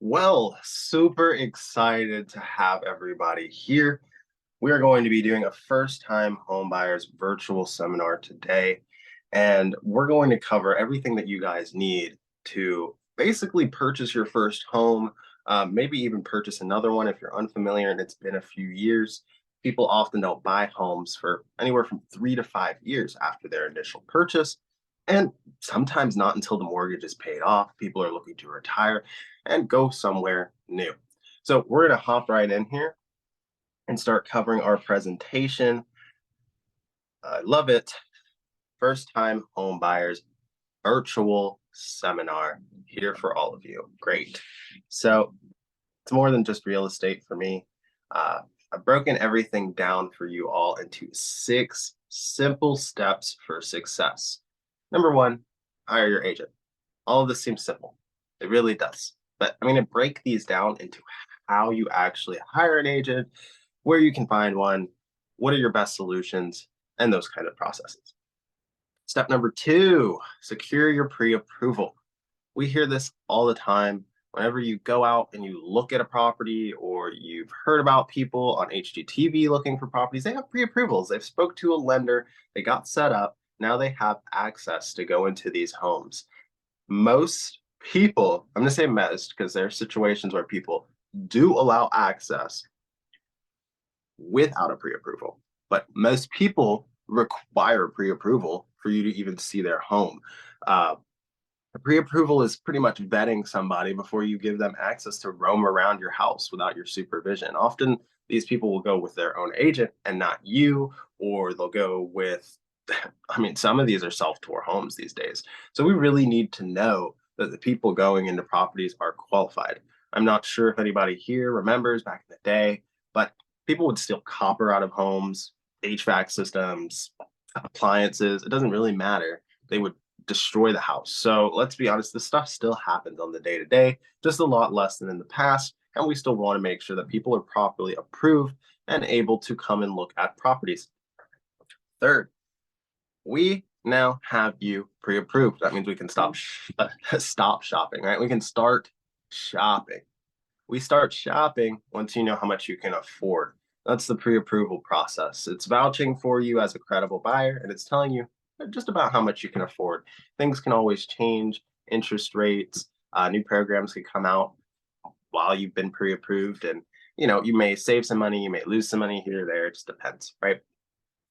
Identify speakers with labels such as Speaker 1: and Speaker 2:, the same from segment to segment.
Speaker 1: Well, super excited to have everybody here. We are going to be doing a first-time homebuyers virtual seminar today, and we're going to cover everything that you guys need to basically purchase your first home, maybe even purchase another one if you're unfamiliar and it's been a few years. People often don't buy homes for anywhere from 3 to 5 years after their initial purchase, and sometimes not until the mortgage is paid off. People are looking to retire and go somewhere new. So we're going to hop right in here and start covering our presentation. I love it. First time home buyers virtual seminar here for all of you. Great. So it's more than just real estate for me. I've broken everything down for you all into 6 simple steps for success. Number one, hire your agent. All of this seems simple. It really does. But I'm going to break these down into how you actually hire an agent, where you can find one, what are your best solutions, and those kind of processes. Step number two, secure your pre-approval. We hear this all the time. Whenever you go out and you look at a property or you've heard about people on HGTV looking for properties, they have pre-approvals. They've spoke to a lender, they got set up. Now they have access to go into these homes. Most people, I'm going to say most because there are situations where people do allow access without a pre-approval, but most people require pre-approval for you to even see their home. A pre-approval is pretty much vetting somebody before you give them access to roam around your house without your supervision. Often these people will go with their own agent and not you, or they'll go with, I mean, some of these are self-tour homes these days. So we really need to know that the people going into properties are qualified. I'm not sure if anybody here remembers back in the day, but people would steal copper out of homes, HVAC systems, appliances. It doesn't really matter. They would destroy the house. So let's be honest, this stuff still happens on the day to day, just a lot less than in the past. And we still want to make sure that people are properly approved and able to come and look at properties. Third, we now have you pre-approved. That means we can stop shopping, right? We can start shopping. We start shopping once you know how much you can afford. That's the pre-approval process. It's vouching for you as a credible buyer, and it's telling you just about how much you can afford. Things can always change, interest rates, new programs can come out while you've been pre-approved, and you may save some money, you may lose some money here or there. It just depends, right?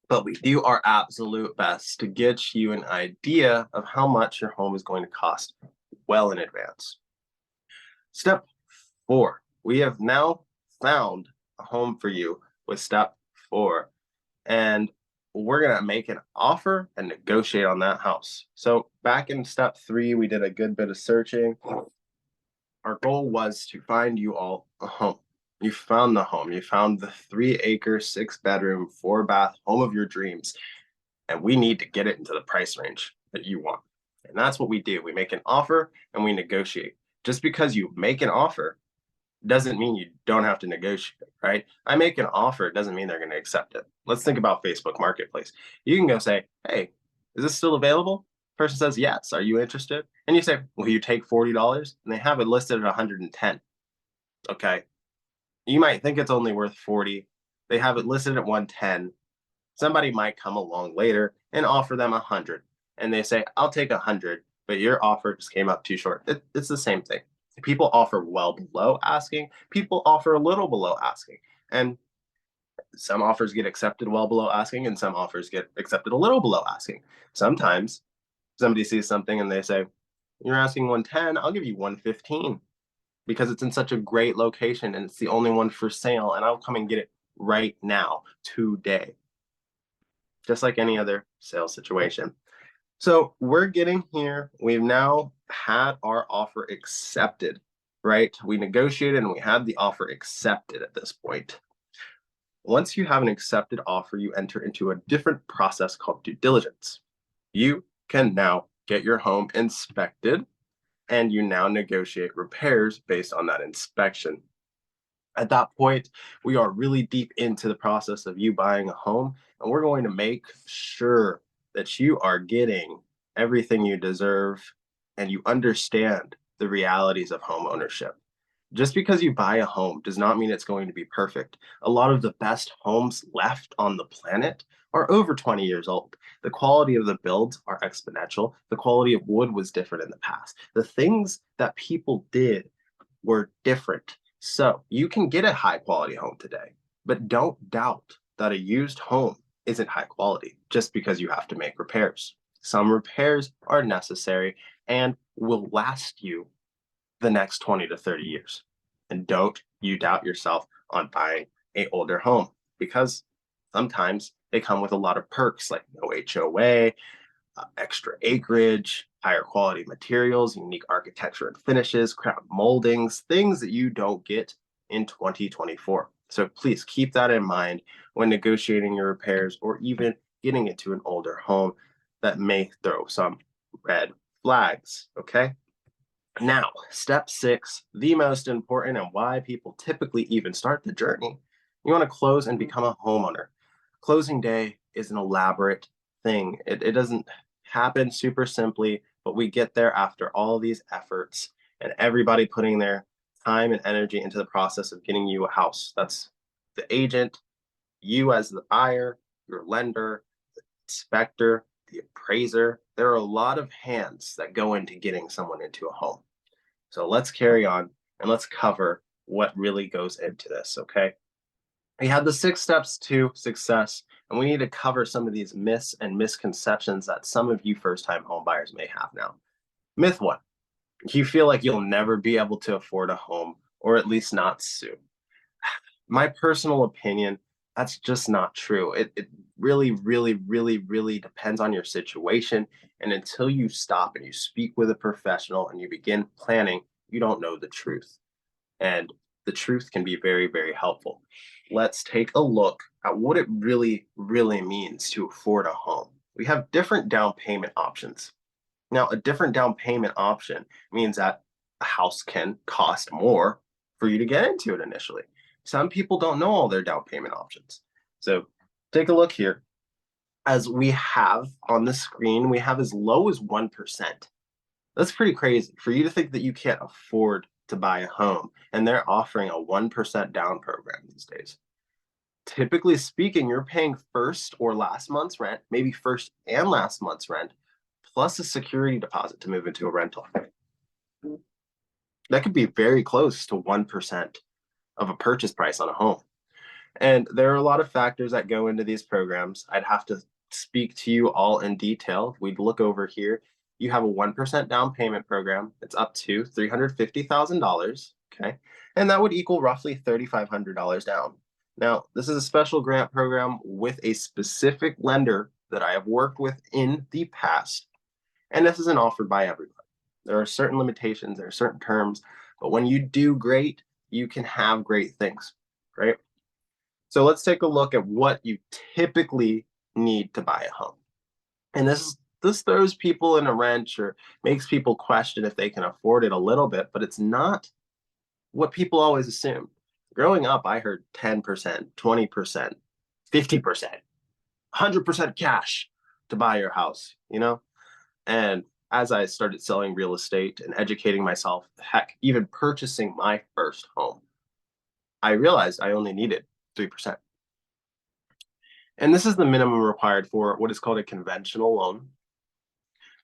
Speaker 1: But we do our absolute best to get you an idea of how much your home is going to cost well in advance. Step 4, we have now found a home for you with step 4, and we're going to make an offer and negotiate on that house. So back in step 3, we did a good bit of searching. Our goal was to find you all a home. You found the home. You found the 3-acre, 6-bedroom, 4-bath home of your dreams. And we need to get it into the price range that you want. And that's what we do. We make an offer and we negotiate. Just because you make an offer doesn't mean you don't have to negotiate, right? I make an offer, it doesn't mean they're going to accept it. Let's think about Facebook Marketplace. You can go say, hey, is this still available? Person says, yes. Are you interested? And you say, will you take $40? And they have it listed at 110. Okay. You might think it's only worth 40. They have it listed at 110. Somebody might come along later and offer them 100. And they say, I'll take 100, but your offer just came up too short. It's the same thing. People offer well below asking. People offer a little below asking. And some offers get accepted well below asking, and some offers get accepted a little below asking. Sometimes somebody sees something and they say, you're asking 110, I'll give you 115 because it's in such a great location and it's the only one for sale, and I'll come and get it right now, today, just like any other sales situation. So we're getting here. We've now had our offer accepted, right? We negotiated and we had the offer accepted at this point. Once you have an accepted offer, you enter into a different process called due diligence. You can now get your home inspected and you now negotiate repairs based on that inspection. At that point, we are really deep into the process of you buying a home, and we're going to make sure that you are getting everything you deserve and you understand the realities of home ownership. Just because you buy a home does not mean it's going to be perfect. A lot of the best homes left on the planet are over 20 years old. The quality of the builds are exponential. The quality of wood was different in the past. The things that people did were different. So you can get a high quality home today, but don't doubt that a used home isn't high quality just because you have to make repairs. Some repairs are necessary and will last you the next 20 to 30 years. And don't you doubt yourself on buying a older home because sometimes they come with a lot of perks like no HOA, extra acreage, higher quality materials, unique architecture and finishes, crown moldings, things that you don't get in 2024. So please keep that in mind when negotiating your repairs or even getting into an older home that may throw some red flags. Okay. Now, step 6, the most important and why people typically even start the journey. You want to close and become a homeowner. Closing day is an elaborate thing. It doesn't happen super simply, but we get there after all these efforts and everybody putting their time and energy into the process of getting you a house. That's the agent, you as the buyer, your lender, the inspector, the appraiser. There are a lot of hands that go into getting someone into a home. So let's carry on and let's cover what really goes into this, okay? We had the 6 steps to success, and we need to cover some of these myths and misconceptions that some of you first-time home buyers may have now. Myth 1, you feel like you'll never be able to afford a home, or at least not soon. My personal opinion, that's just not true. It really, really, really, really depends on your situation. And until you stop and you speak with a professional and you begin planning, you don't know the truth. And the truth can be very, very helpful. Let's take a look at what it really, really means to afford a home. We have different down payment options. Now, a different down payment option means that a house can cost more for you to get into it initially. Some people don't know all their down payment options. So take a look here. As we have on the screen, we have as low as 1%. That's pretty crazy for you to think that you can't afford to buy a home. And they're offering a 1% down program these days. Typically speaking, you're paying first or last month's rent, maybe first and last month's rent, plus a security deposit to move into a rental. That could be very close to 1% of a purchase price on a home. And there are a lot of factors that go into these programs. I'd have to speak to you all in detail. We'd look over here. You have a 1% down payment program. It's up to $350,000. Okay. And that would equal roughly $3,500 down. Now, this is a special grant program with a specific lender that I have worked with in the past. And this isn't offered by everybody. There are certain limitations, there are certain terms, but when you do great, you can have great things, right? So let's take a look at what you typically need to buy a home. And this throws people in a wrench or makes people question if they can afford it a little bit, but it's not what people always assume. Growing up, I heard 10%, 20%, 50%, 100% cash to buy your house, you know? And as I started selling real estate and educating myself, heck, even purchasing my first home, I realized I only needed 3%. And this is the minimum required for what is called a conventional loan.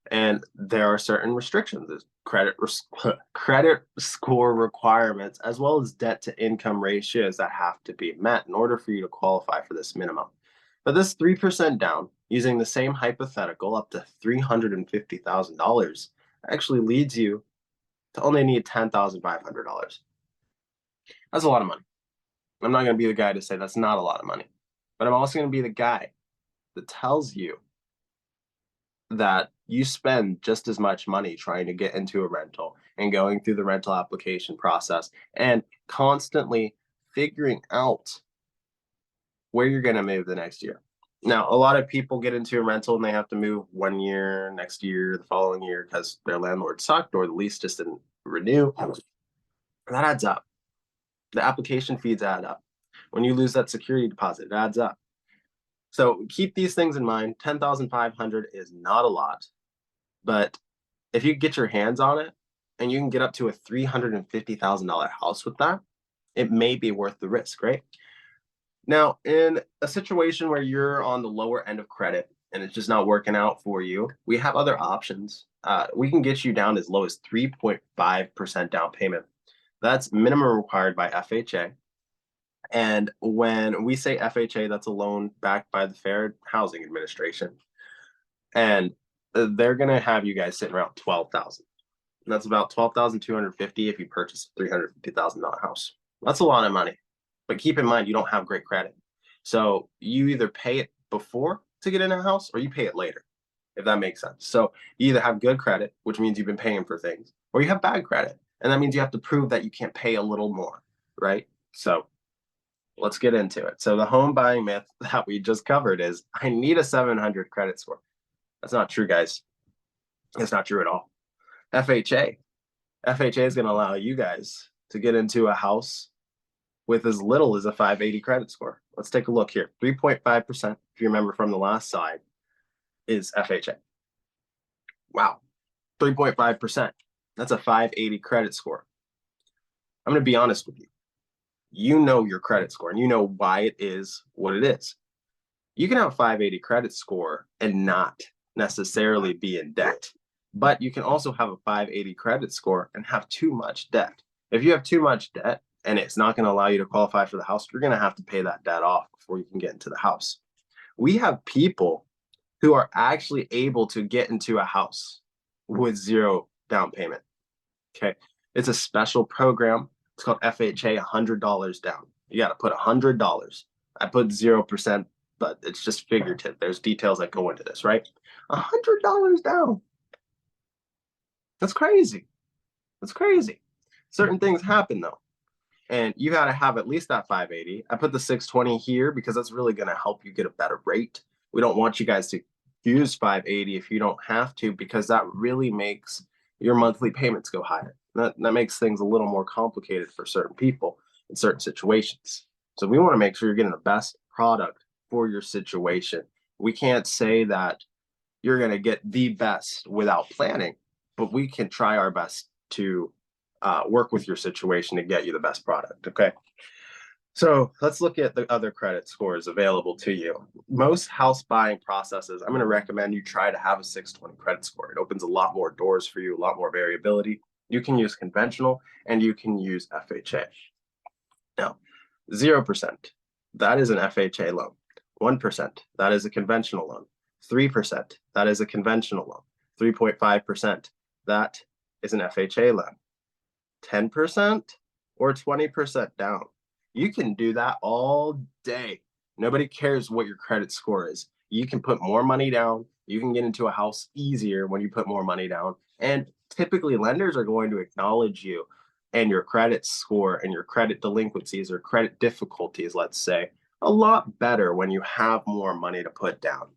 Speaker 1: And there are certain restrictions. There's credit score requirements, as well as debt to income ratios that have to be met in order for you to qualify for this minimum. But this 3% down, using the same hypothetical up to $350,000, actually leads you to only need $10,500. That's a lot of money. I'm not going to be the guy to say that's not a lot of money, but I'm also going to be the guy that tells you that you spend just as much money trying to get into a rental and going through the rental application process and constantly figuring out where you're going to move the next year. Now, a lot of people get into a rental and they have to move 1 year, next year, the following year because their landlord sucked or the lease just didn't renew. That adds up. The application fees add up. When you lose that security deposit, it adds up. So keep these things in mind. 10,500 is not a lot, but if you get your hands on it and you can get up to a $350,000 house with that, it may be worth the risk, right? Now, in a situation where you're on the lower end of credit and it's just not working out for you, we have other options. We can get you down as low as 3.5% down payment. That's minimum required by FHA. And when we say FHA, that's a loan backed by the Fair Housing Administration. And they're going to have you guys sitting around 12,000. That's about 12,250 if you purchase a $350,000 house. That's a lot of money. But keep in mind, you don't have great credit. So you either pay it before to get in a house or you pay it later, if that makes sense. So you either have good credit, which means you've been paying for things, or you have bad credit. And that means you have to prove that you can't pay a little more, right? So let's get into it. So the home buying myth that we just covered is I need a 700 credit score. That's not true, guys. It's not true at all. FHA. FHA is going to allow you guys to get into a house with as little as a 580 credit score. Let's take a look here. 3.5%, if you remember from the last slide, is FHA. Wow, 3.5%. That's a 580 credit score. I'm going to be honest with you. You know your credit score and you know why it is what it is. You can have a 580 credit score and not necessarily be in debt, but you can also have a 580 credit score and have too much debt. If you have too much debt and it's not going to allow you to qualify for the house, you're going to have to pay that debt off before you can get into the house. We have people who are actually able to get into a house with zero down payment. Okay. It's a special program. It's called FHA $100 down. You got to put $100. I put 0%, but it's just figurative. There's details that go into this, right? $100 down. That's crazy. That's crazy. Certain things happen though. And you got to have at least that 580. I put the 620 here because that's really going to help you get a better rate. We don't want you guys to use 580 if you don't have to, because that really makes your monthly payments go higher. That makes things a little more complicated for certain people in certain situations. So we want to make sure you're getting the best product for your situation. We can't say that you're going to get the best without planning, but we can try our best to work with your situation to get you the best product. Okay. So let's look at the other credit scores available to you. Most house buying processes, I'm going to recommend you try to have a 620 credit score. It opens a lot more doors for you, a lot more variability. You can use conventional and you can use FHA. Now, 0%, that is an FHA loan. 1%, that is a conventional loan. 3%, that is a conventional loan. 3.5%, that is an FHA loan. 10% or 20% down. You can do that all day. Nobody cares what your credit score is. You can put more money down. You can get into a house easier when you put more money down. And typically lenders are going to acknowledge you and your credit score and your credit delinquencies or credit difficulties, let's say, a lot better when you have more money to put down.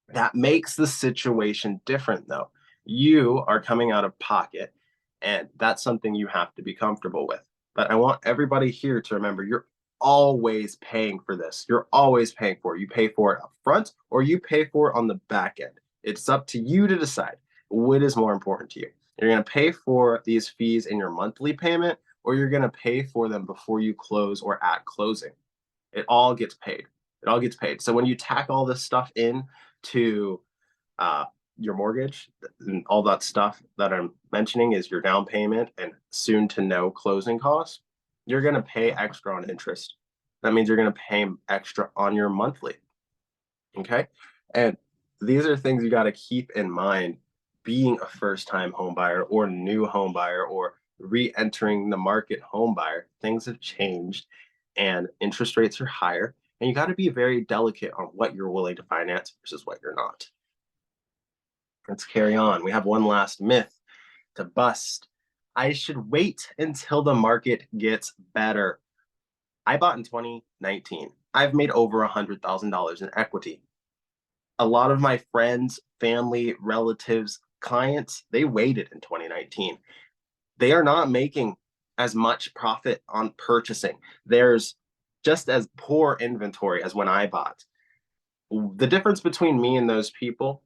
Speaker 1: That makes the situation different though. You are coming out of pocket, and that's something you have to be comfortable with. But I want everybody here to remember you're always paying for this. You're always paying for it. You pay for it up front or you pay for it on the back end. It's up to you to decide what is more important to you. You're going to pay for these fees in your monthly payment, or you're going to pay for them before you close or at closing. It all gets paid. It all gets paid. So when you tack all this stuff in to your mortgage and all that stuff that I'm mentioning is your down payment and soon to no closing costs, you're going to pay extra on interest. That means you're going to pay extra on your monthly. Okay. And these are things you got to keep in mind being a first time home buyer or new home buyer or re-entering the market home buyer. Things have changed and interest rates are higher, and you got to be very delicate on what you're willing to finance versus what you're not. Let's carry on. We have one last myth to bust. I should wait until the market gets better. I bought in 2019. I've made over $100,000 in equity. A lot of my friends, family, relatives, clients, they waited in 2019. They are not making as much profit on purchasing. There's just as poor inventory as when I bought. The difference between me and those people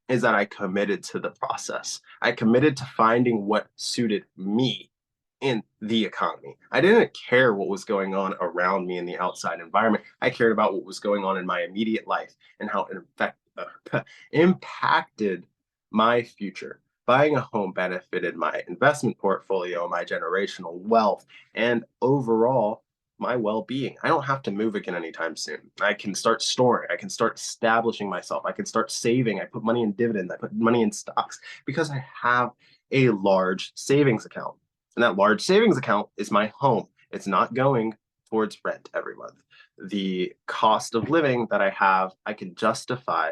Speaker 1: is that I committed to the process. I committed to finding what suited me in the economy. I didn't care what was going on around me in the outside environment. I cared about what was going on in my immediate life and how it impacted my future. Buying a home benefited my investment portfolio, my generational wealth, and overall my well-being. I don't have to move again anytime soon. I can start storing, I can start establishing myself, I can start saving, I put money in dividends, I put money in stocks because I have a large savings account. And that large savings account is my home. It's not going towards rent every month. The cost of living that I have, I can justify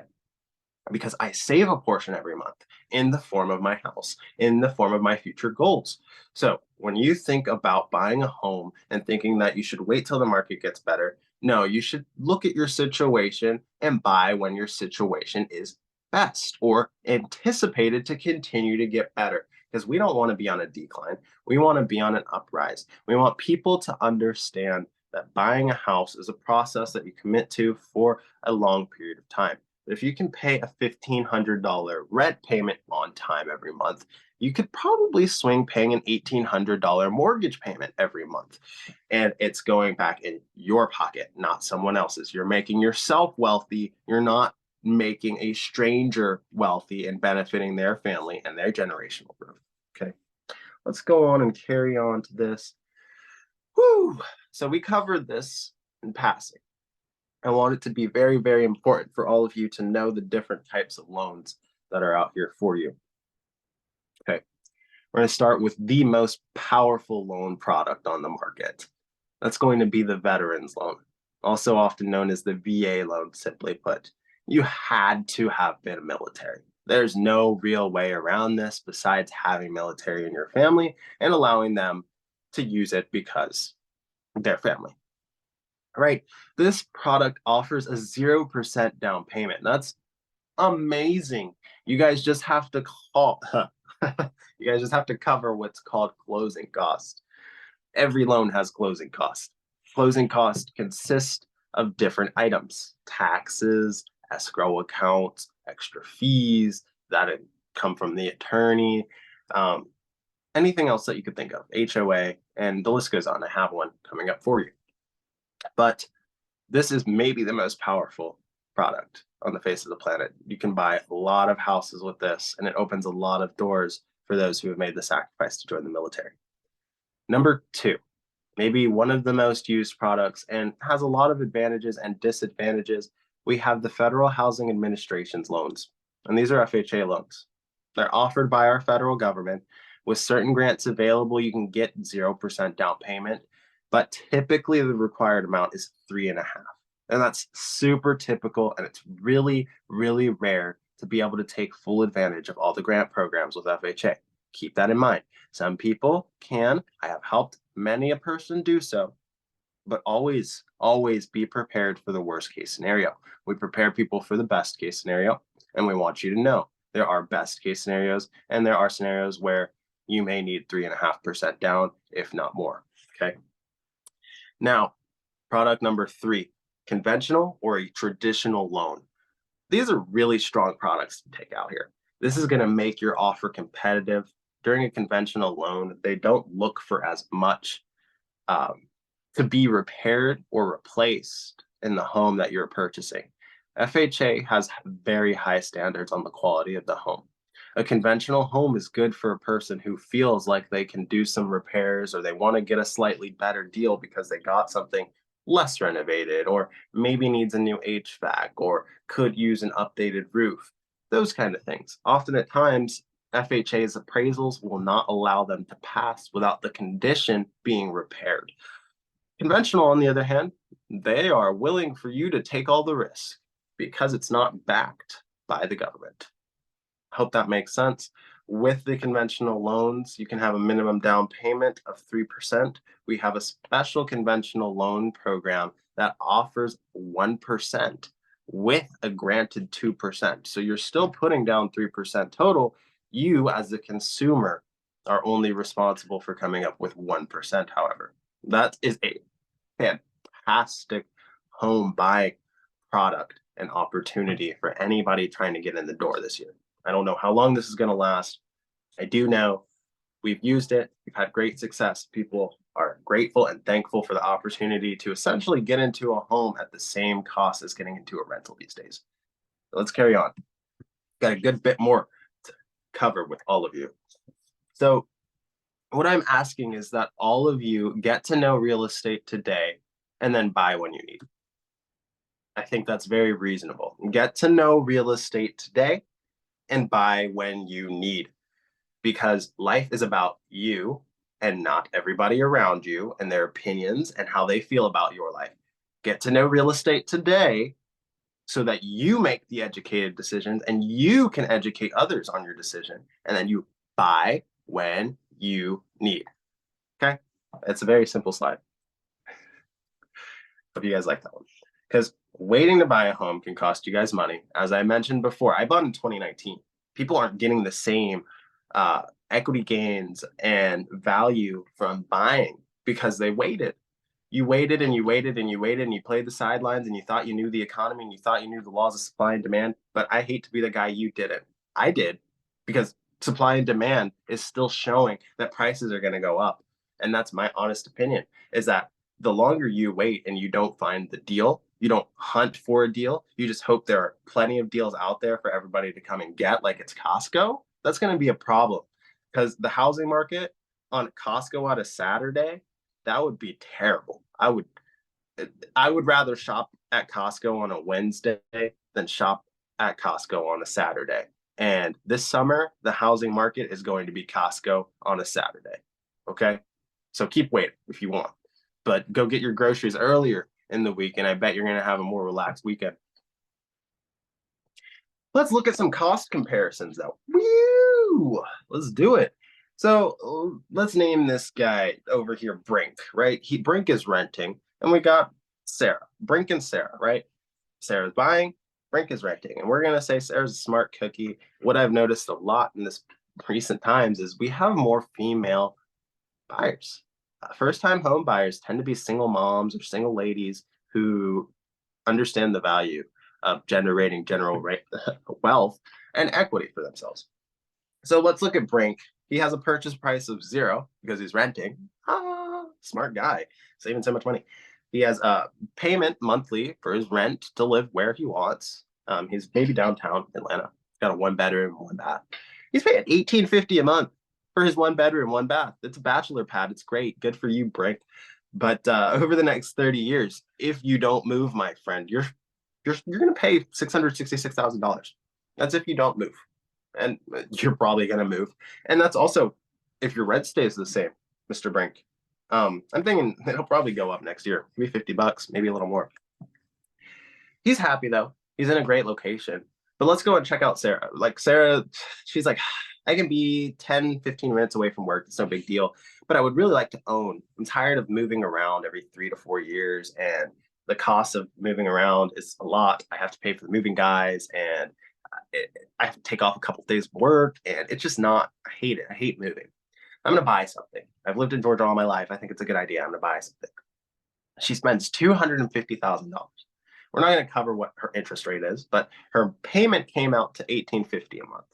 Speaker 1: because I save a portion every month in the form of my house, in the form of my future goals. So when you think about buying a home and thinking that you should wait till the market gets better, no, you should look at your situation and buy when your situation is best or anticipated to continue to get better. Because we don't want to be on a decline. We want to be on an uprise. We want people to understand that buying a house is a process that you commit to for a long period of time. If you can pay a $1,500 rent payment on time every month, you could probably swing paying an $1,800 mortgage payment every month. And it's going back in your pocket, not someone else's. You're making yourself wealthy. You're not making a stranger wealthy and benefiting their family and their generational growth. Okay, let's go on and carry on to this. Whew. So we covered this in passing. I want it to be very, very important for all of you to know the different types of loans that are out here for you. Okay, we're going to start with the most powerful loan product on the market. That's going to be the veterans loan, also often known as the VA loan, simply put. You had to have been military. There's no real way around this besides having military in your family and allowing them to use it because they're family. Right. This product offers a 0% down payment. That's amazing. You guys just have to call, you guys just have to cover what's called closing cost. Every loan has closing cost. Closing cost consist of different items, taxes, escrow accounts, extra fees that come from the attorney, anything else that you could think of, HOA, and the list goes on. I have one coming up for you. But this is maybe the most powerful product on the face of the planet. You can buy a lot of houses with this, and it opens a lot of doors for those who have made the sacrifice to join the military. Number two, maybe one of the most used products and has a lot of advantages and disadvantages. We have the Federal Housing Administration's loans, and these are FHA loans. They're offered by our federal government. With certain grants available, you can get 0% down payment, but typically the required amount is 3.5. And that's super typical, and it's really, really rare to be able to take full advantage of all the grant programs with FHA. Keep that in mind. Some people can. I have helped many a person do so, but always, always be prepared for the worst case scenario. We prepare people for the best case scenario, and we want you to know there are best case scenarios, and there are scenarios where you may need 3.5% down, if not more. Okay. Now, product number three, conventional or a traditional loan. These are really strong products to take out here. This is going to make your offer competitive. During a conventional loan, they don't look for as much to be repaired or replaced in the home that you're purchasing. FHA has very high standards on the quality of the home. A conventional home is good for a person who feels like they can do some repairs or they want to get a slightly better deal because they got something less renovated or maybe needs a new HVAC or could use an updated roof. Those kind of things. Often at times, FHA's appraisals will not allow them to pass without the condition being repaired. Conventional, on the other hand, they are willing for you to take all the risk because it's not backed by the government. Hope that makes sense. With the conventional loans, you can have a minimum down payment of 3%. We have a special conventional loan program that offers 1% with a granted 2%. So you're still putting down 3% total. You, as the consumer, are only responsible for coming up with 1%, however. That is a fantastic home buying product an opportunity for anybody trying to get in the door this year. I don't know how long this is going to last. I do know we've used it. We've had great success. People are grateful and thankful for the opportunity to essentially get into a home at the same cost as getting into a rental these days. So let's carry on. Got a good bit more to cover with all of you. So what I'm asking is that all of you get to know real estate today and then buy when you need. I think that's very reasonable. Get to know real estate today and buy when you need, because life is about you and not everybody around you and their opinions and how they feel about your life. Get to know real estate today so that you make the educated decisions and you can educate others on your decision. And then you buy when you need. Okay? It's a very simple slide. Hope you guys like that one. Because waiting to buy a home can cost you guys money. As I mentioned before, I bought in 2019. People aren't getting the same equity gains and value from buying because they waited. You waited and you waited and you waited and you played the sidelines and you thought you knew the economy and you thought you knew the laws of supply and demand. But I hate to be the guy you didn't. I did, because supply and demand is still showing that prices are going to go up. And that's my honest opinion, is that the longer you wait and you don't find the deal, you don't hunt for a deal, you just hope there are plenty of deals out there for everybody to come and get, like it's Costco, that's going to be a problem. Because the housing market on Costco on a Saturday, that would be terrible. I would rather shop at Costco on a Wednesday than shop at Costco on a Saturday. And this summer, the housing market is going to be Costco on a Saturday. Okay? So keep waiting if you want. But go get your groceries earlier in the week, and I bet you're going to have a more relaxed weekend. Let's look at some cost comparisons, though. Woo! Let's do it. So let's name this guy over here Brink, right? Brink is renting, and we got Sarah, Brink and Sarah, right? Sarah's buying, Brink is renting, and we're gonna say Sarah's a smart cookie. What I've noticed a lot in this recent times is we have more female buyers. First-time home buyers tend to be single moms or single ladies who understand the value of generating general wealth and equity for themselves. So let's look at Brink. He has a purchase price of 0 because he's renting. Smart guy, saving so much money. He has a payment monthly for his rent to live where he wants. He's maybe downtown Atlanta. He's got a 1-bedroom, 1-bath. He's paying $18.50 a month for his 1-bedroom, 1-bath. It's a bachelor pad. It's great. Good for you, Brink. But over the next 30 years, if you don't move, my friend, you're going to pay $666,000. That's if you don't move. And you're probably going to move. And that's also if your rent stays the same, Mr. Brink. I'm thinking it'll probably go up next year, maybe $50, maybe a little more. He's happy though. He's in a great location. But let's go and check out Sarah. Like Sarah, she's like, I can be 10, 15 minutes away from work. It's no big deal. But I would really like to own. I'm tired of moving around every 3 to 4 years. And the cost of moving around is a lot. I have to pay for the moving guys, and I have to take off a couple of days of work, and it's just not, I hate it. I hate moving. I'm going to buy something. I've lived in Georgia all my life. I think it's a good idea. I'm going to buy something. She spends $250,000. We're not going to cover what her interest rate is, but her payment came out to $18.50 a month.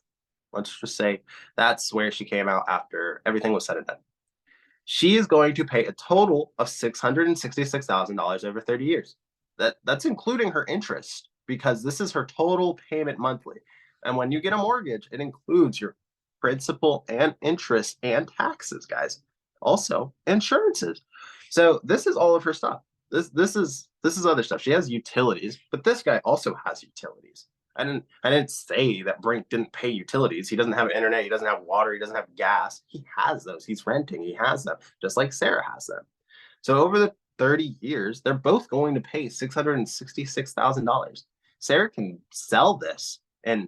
Speaker 1: Let's just say that's where she came out after everything was said and done. She is going to pay a total of $666,000 over 30 years. That's including her interest, because this is her total payment monthly. And when you get a mortgage, it includes your principal and interest and taxes, guys. Also, insurances. So this is all of her stuff. This is other stuff. She has utilities, but this guy also has utilities. I didn't say that Brink didn't pay utilities. He doesn't have internet, he doesn't have water, he doesn't have gas. He has those. He's renting, he has them, just like Sarah has them. So over the 30 years, they're both going to pay $666,000. Sarah can sell this and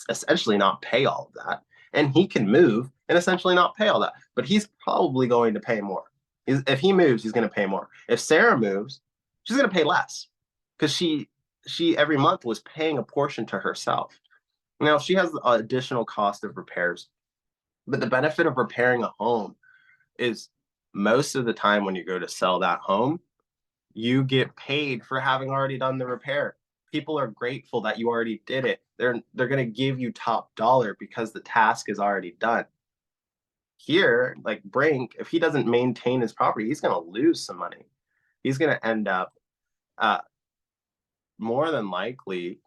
Speaker 1: essentially not pay all of that. And he can move and essentially not pay all that. But he's probably going to pay more. If he moves, he's going to pay more. If Sarah moves, she's going to pay less, because she every month was paying a portion to herself. Now she has the additional cost of repairs, but the benefit of repairing a home is most of the time when you go to sell that home, you get paid for having already done the repair. People are grateful that you already did it. They're going to give you top dollar because the task is already done. Here, like Brink, if he doesn't maintain his property, he's going to lose some money. He's going to end up uh, more than likely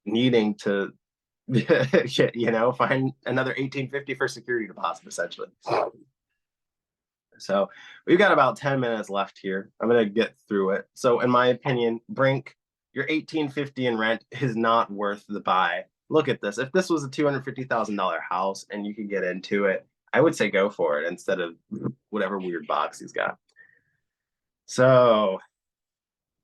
Speaker 1: needing to find another 1850 for security deposit essentially. So we've got about 10 minutes left here. I'm going to get through it. So in my opinion, Brink, your 1850 in rent is not worth the buy. Look at this. If this was a $250,000 house and you could get into it, I would say go for it instead of whatever weird box he's got. So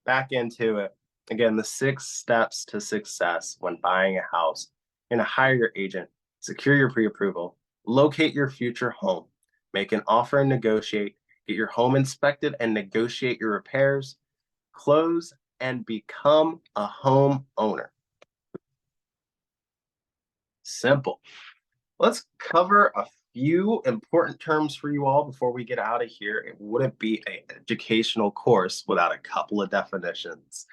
Speaker 1: back into it. Again, the 6 steps to success when buying a house. You're going to hire your agent, secure your pre-approval, locate your future home, make an offer and negotiate, get your home inspected and negotiate your repairs, close, and become a home owner. Simple. Let's cover a few important terms for you all before we get out of here. It wouldn't be an educational course without a couple of definitions.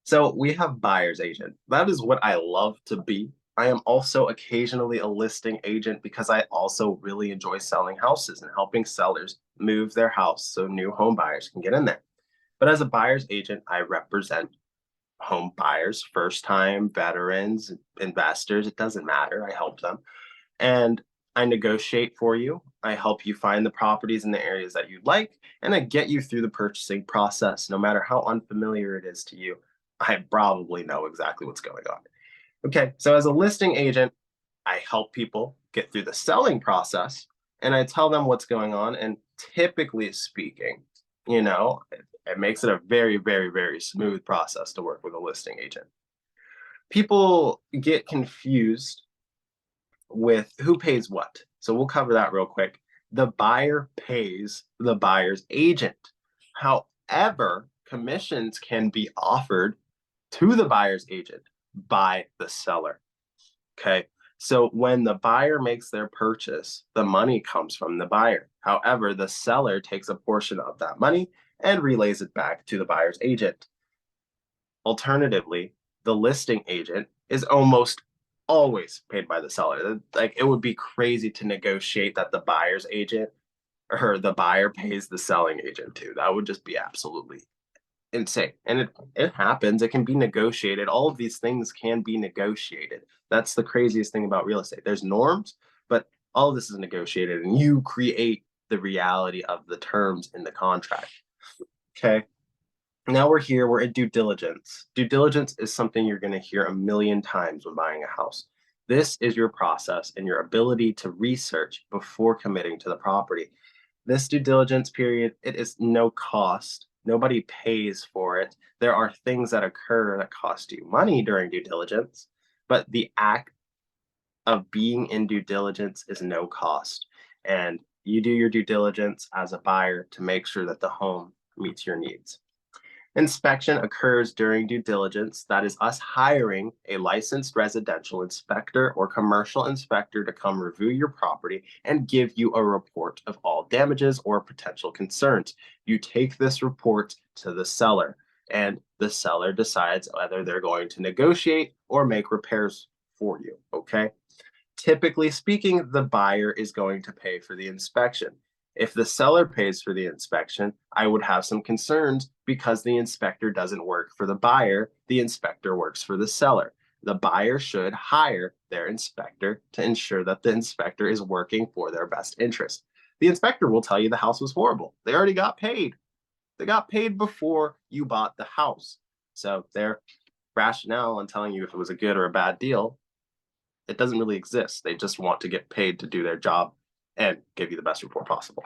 Speaker 1: So we have buyer's agent. That is what I love to be. I am also occasionally a listing agent because I also really enjoy selling houses and helping sellers move their house so new home buyers can get in there. But as a buyer's agent, I represent home buyers, first time veterans, investors. It doesn't matter. I help them. And I negotiate for you. I help you find the properties in the areas that you'd like, and I get you through the purchasing process. No matter how unfamiliar it is to you, I probably know exactly what's going on. Okay, so as a listing agent, I help people get through the selling process and I tell them what's going on. And typically speaking, it makes it a very, very, very smooth process to work with a listing agent. People get confused with who pays what. So we'll cover that real quick. The buyer pays the buyer's agent. However, commissions can be offered to the buyer's agent by the seller. Okay. So when the buyer makes their purchase, the money comes from the buyer. However, the seller takes a portion of that money and relays it back to the buyer's agent. Alternatively, the listing agent is almost always paid by the seller. Like it would be crazy to negotiate that the buyer's agent or the buyer pays the selling agent too. That would just be absolutely insane. And it happens. It can be negotiated. All of these things can be negotiated. That's the craziest thing about real estate. There's norms, but all of this is negotiated and you create the reality of the terms in the contract. Okay. Now we're in due diligence. Due diligence is something you're going to hear a million times when buying a house. This is your process and your ability to research before committing to the property. This due diligence period, it is no cost. Nobody pays for it. There are things that occur that cost you money during due diligence, but the act of being in due diligence is no cost. And you do your due diligence as a buyer to make sure that the home meets your needs. Inspection occurs during due diligence. That is us hiring a licensed residential inspector or commercial inspector to come review your property and give you a report of all damages or potential concerns. You take this report to the seller, and the seller decides whether they're going to negotiate or make repairs for you. Okay. Typically speaking, the buyer is going to pay for the inspection. If the seller pays for the inspection, I would have some concerns because the inspector doesn't work for the buyer. The inspector works for the seller. The buyer should hire their inspector to ensure that the inspector is working for their best interest. The inspector will tell you the house was horrible. They already got paid. They got paid before you bought the house. So their rationale in telling you if it was a good or a bad deal, it doesn't really exist. They just want to get paid to do their job and give you the best report possible.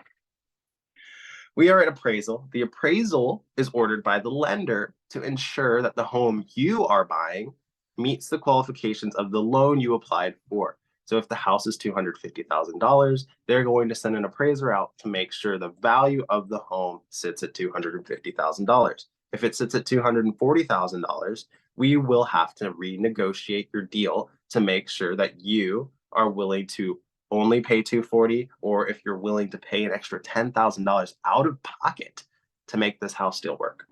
Speaker 1: We are at appraisal. The appraisal is ordered by the lender to ensure that the home you are buying meets the qualifications of the loan you applied for. So if the house is $250,000, they're going to send an appraiser out to make sure the value of the home sits at $250,000. If it sits at $240,000, we will have to renegotiate your deal to make sure that you are willing to only pay $240,000, or if you're willing to pay an extra $10,000 out of pocket to make this house deal work.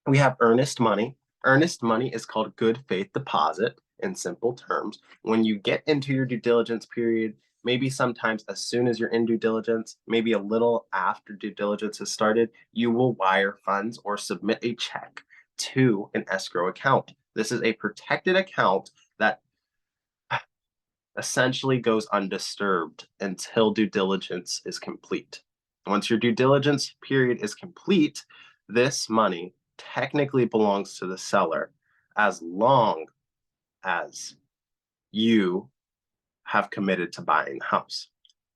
Speaker 1: We have earnest money. Earnest money is called good faith deposit in simple terms. When you get into your due diligence period, maybe sometimes as soon as you're in due diligence, maybe a little after due diligence has started, you will wire funds or submit a check to an escrow account. This is a protected account that essentially goes undisturbed until due diligence is complete. Once your due diligence period is complete, this money technically belongs to the seller as long as you have committed to buying the house.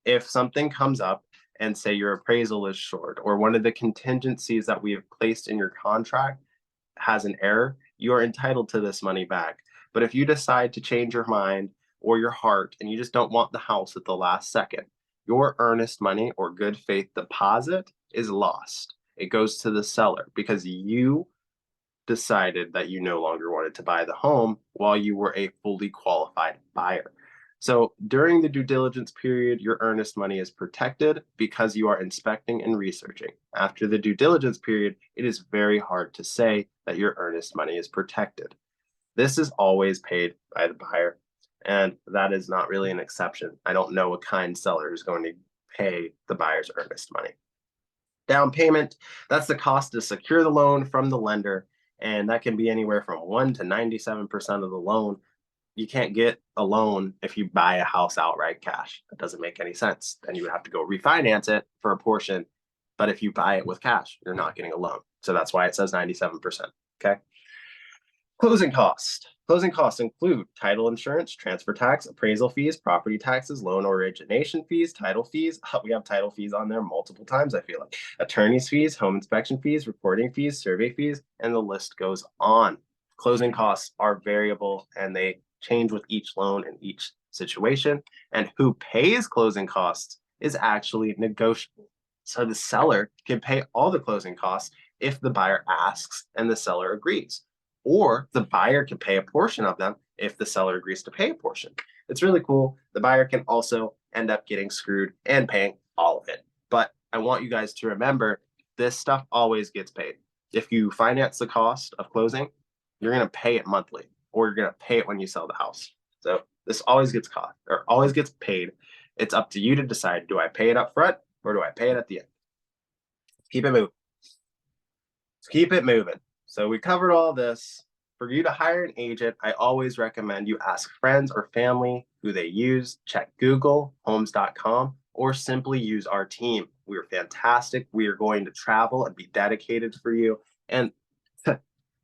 Speaker 1: If something comes up and say your appraisal is short or one of the contingencies that we have placed in your contract has an error, you are entitled to this money back. But if you decide to change your mind or your heart and you just don't want the house at the last second, your earnest money or good faith deposit is lost. It goes to the seller because you decided that you no longer wanted to buy the home while you were a fully qualified buyer. So during the due diligence period, your earnest money is protected because you are inspecting and researching. After the due diligence period, it is very hard to say that your earnest money is protected. This is always paid by the buyer, and that is not really an exception. I don't know a kind seller who's going to pay the buyer's earnest money. Down payment, that's the cost to secure the loan from the lender, and that can be anywhere from 1 to 97% of the loan. You can't get a loan if you buy a house outright cash. That doesn't make any sense. Then you would have to go refinance it for a portion. But if you buy it with cash, you're not getting a loan. So that's why it says 97%. Okay. Closing costs. Closing costs include title insurance, transfer tax, appraisal fees, property taxes, loan origination fees, title fees. We have title fees on there multiple times, I feel like. Attorney's fees, home inspection fees, recording fees, survey fees, and the list goes on. Closing costs are variable and they change with each loan and each situation. And who pays closing costs is actually negotiable. So the seller can pay all the closing costs if the buyer asks and the seller agrees. Or the buyer can pay a portion of them if the seller agrees to pay a portion. It's really cool. The buyer can also end up getting screwed and paying all of it. But I want you guys to remember this stuff always gets paid. If you finance the cost of closing, you're going to pay it monthly or you're going to pay it when you sell the house. So this always gets cost or always gets paid. It's up to you to decide, do I pay it up front or do I pay it at the end? Keep it moving. Let's keep it moving. So we covered all this. For you to hire an agent, I always recommend you ask friends or family who they use, check Google, homes.com, or simply use our team. We are fantastic. We are going to travel and be dedicated for you. And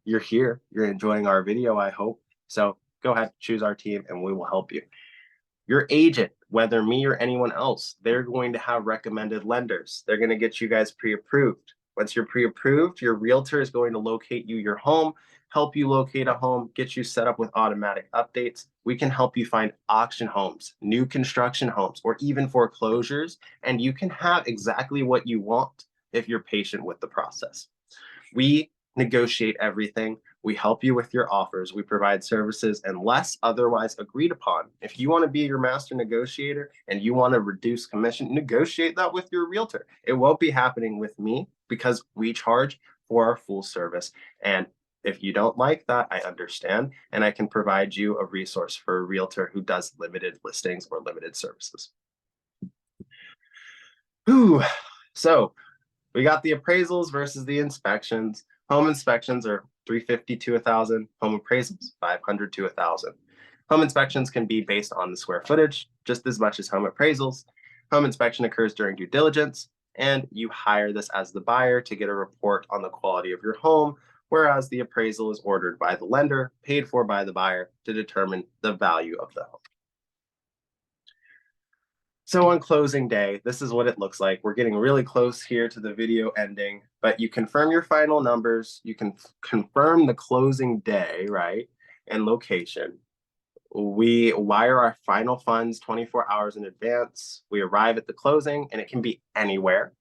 Speaker 1: you're here. You're enjoying our video, I hope. So go ahead, choose our team, and we will help you. Your agent, whether me or anyone else, they're going to have recommended lenders. They're going to get you guys pre-approved. Once you're pre-approved, your realtor is going to locate you your home, help you locate a home, get you set up with automatic updates. We can help you find auction homes, new construction homes, or even foreclosures, and you can have exactly what you want if you're patient with the process. We negotiate everything. We help you with your offers. We provide services unless otherwise agreed upon. If you want to be your master negotiator and you want to reduce commission, negotiate that with your realtor. It won't be happening with me because we charge for our full service. And if you don't like that, I understand. And I can provide you a resource for a realtor who does limited listings or limited services. Ooh, so we got the appraisals versus the inspections. Home inspections are $350 to $1,000. Home appraisals, $500 to $1,000. Home inspections can be based on the square footage, just as much as home appraisals. Home inspection occurs during due diligence, and you hire this as the buyer to get a report on the quality of your home, whereas the appraisal is ordered by the lender, paid for by the buyer to determine the value of the home. So on closing day, this is what it looks like. We're getting really close here to the video ending, but you confirm your final numbers. You can confirm the closing day, right? And location. We wire our final funds 24 hours in advance. We arrive at the closing and it can be anywhere.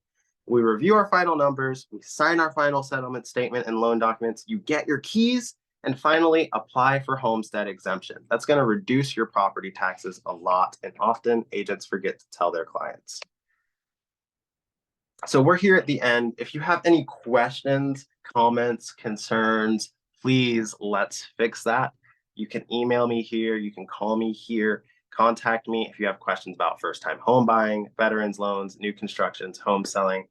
Speaker 1: We review our final numbers. We sign our final settlement statement and loan documents. You get your keys. And finally, apply for homestead exemption. That's going to reduce your property taxes a lot, and often agents forget to tell their clients. So we're here at the end. If you have any questions, comments, concerns, Please, let's fix that. You can email me here, you can call me here, contact me if you have questions about first time home buying, veterans loans, new constructions, home selling.